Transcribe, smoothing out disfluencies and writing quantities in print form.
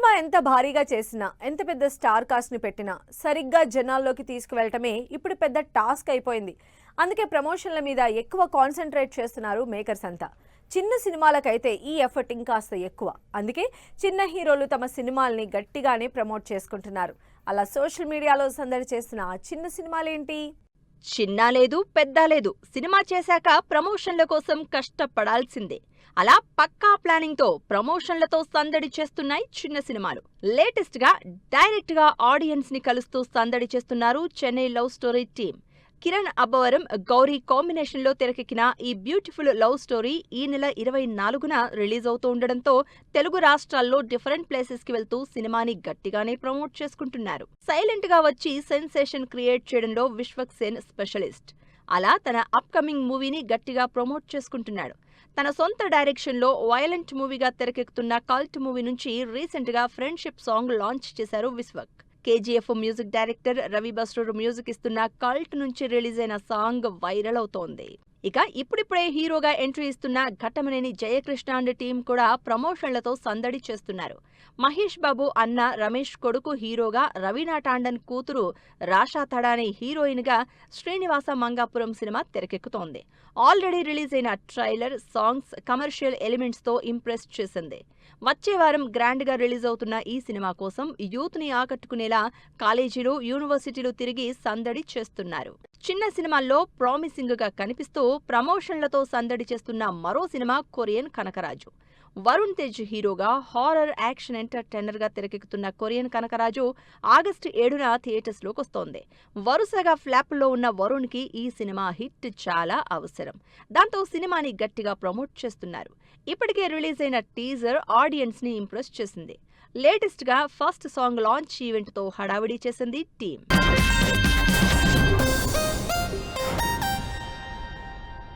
Cinema ఎంత భారీగా చేసినా, ఎంత పెద్ద స్టార్ కాస్ట్ ని పెట్టినా సరిగ్గా జనాల్లోకి తీసుకువెళ్ళటమే ఇప్పుడు పెద్ద టాస్క్ అయిపోయింది. అందుకే ప్రమోషన్ల మీద ఎక్కువ కాన్సంట్రేట్ చేస్తున్నారు మేకర్స్ అంతా. చిన్న సినిమాలకైతే ఈ ఎఫర్ట్ ఇంకాస్త ఎక్కువ. అందుకే చిన్న హీరోలు తమ సినిమాల్ని గట్టిగానే ప్రమోట్ చేసుకుంటున్నారు. అలా సోషల్ మీడియాలో సందడి చేస్తున్న ఆ చిన్న సినిమాలేంటి? చిన్నా లేదు పెద్దా లేదు, సినిమా చేశాక ప్రమోషన్ల కోసం కష్టపడాల్సిందే. అలా పక్కా ప్లానింగ్ తో ప్రమోషన్లతో సందడి చేస్తున్నాయి చిన్న సినిమాలు. లేటెస్ట్ గా డైరెక్ట్ గా ఆడియన్స్ ని కలుస్తూ సందడి చేస్తున్నారు Chennai love story team. Kiran Abbavaram, Gauri combination లో తెరకెక్కిన ఈ బ్యూటిఫుల్ లవ్ స్టోరీ ఈ నెల 24న రిలీజ్ అవుతూ ఉండడంతో తెలుగు రాష్ట్రాల్లో డిఫరెంట్ ప్లేసెస్ కి వెళ్తూ సినిమాని గట్టిగానే ప్రమోట్ చేసుకుంటున్నారు. సైలెంట్ గా వచ్చి సెన్సేషన్ క్రియేట్ చేయడంలో విశ్వక్ సేన్ స్పెషలిస్ట్. అలా తన అప్కమింగ్ మూవీని గట్టిగా ప్రమోట్ చేసుకుంటున్నాడు. తన సొంత డైరెక్షన్ లో వయలెంట్ మూవీగా తెరకెక్కుతున్న కల్ట్ మూవీ నుంచి రీసెంట్ గా ఫ్రెండ్షిప్ సాంగ్ లాంచ్ చేశారు Vishwak. KGF music director Ravi Basrur music ఇస్తున్న కల్ట్ నుంచి రిలీజ్ అయిన సాంగ్ వైరల్ అవుతోంది. ఇక ఇప్పుడిప్పుడే హీరోగా ఎంట్రీ ఇస్తున్న ఘట్టమనేని జయకృష్ణ అండ్ టీం కూడా ప్రమోషన్లతో సందడి చేస్తున్నారు. మహేష్ బాబు అన్న రమేష్ కొడుకు హీరోగా, రవీనా టాండన్ కూతురు రాషా తడాని హీరోయిన్ గా శ్రీనివాస మంగాపురం సినిమా తెరకెక్కుతోంది. ఆల్రెడీ రిలీజ్ అయిన ట్రైలర్, సాంగ్స్ కమర్షియల్ ఎలిమెంట్స్ తో ఇంప్రెస్ చేసింది. వచ్చే వారం గ్రాండ్ గా రిలీజ్ అవుతున్న ఈ సినిమా కోసం యూత్ ని ఆకట్టుకునేలా కాలేజీలు, యూనివర్సిటీలు తిరిగి సందడి చేస్తున్నారు. చిన్న సినిమాల్లో ప్రామిసింగ్ గా కనిపిస్తూ ప్రమోషన్లతో సందడి చేస్తున్న మరో సినిమా కొరియన్ కనకరాజు. వరుణ్ తేజ్ హీరోగా హారర్ యాక్షన్ ఎంటర్టైనర్ గా తెరకెక్కుతున్న కొరియన్ కనకరాజు ఆగస్టు 7న థియేటర్స్ లోకి వస్తోంది. వరుసగా ఫ్లాప్ లో ఉన్న వరుణ్ కి ఈ సినిమా హిట్ చాలా అవసరం. దాంతో సినిమాని గట్టిగా ప్రమోట్ చేస్తున్నారు. ఇప్పటికే రిలీజ్ అయిన టీజర్ ఆడియన్స్ ని ఇంప్రెస్ చేసింది. లేటెస్ట్ గా ఫస్ట్ సాంగ్ లాంచ్ ఈవెంట్ తో హడావిడి చేసింది టీం.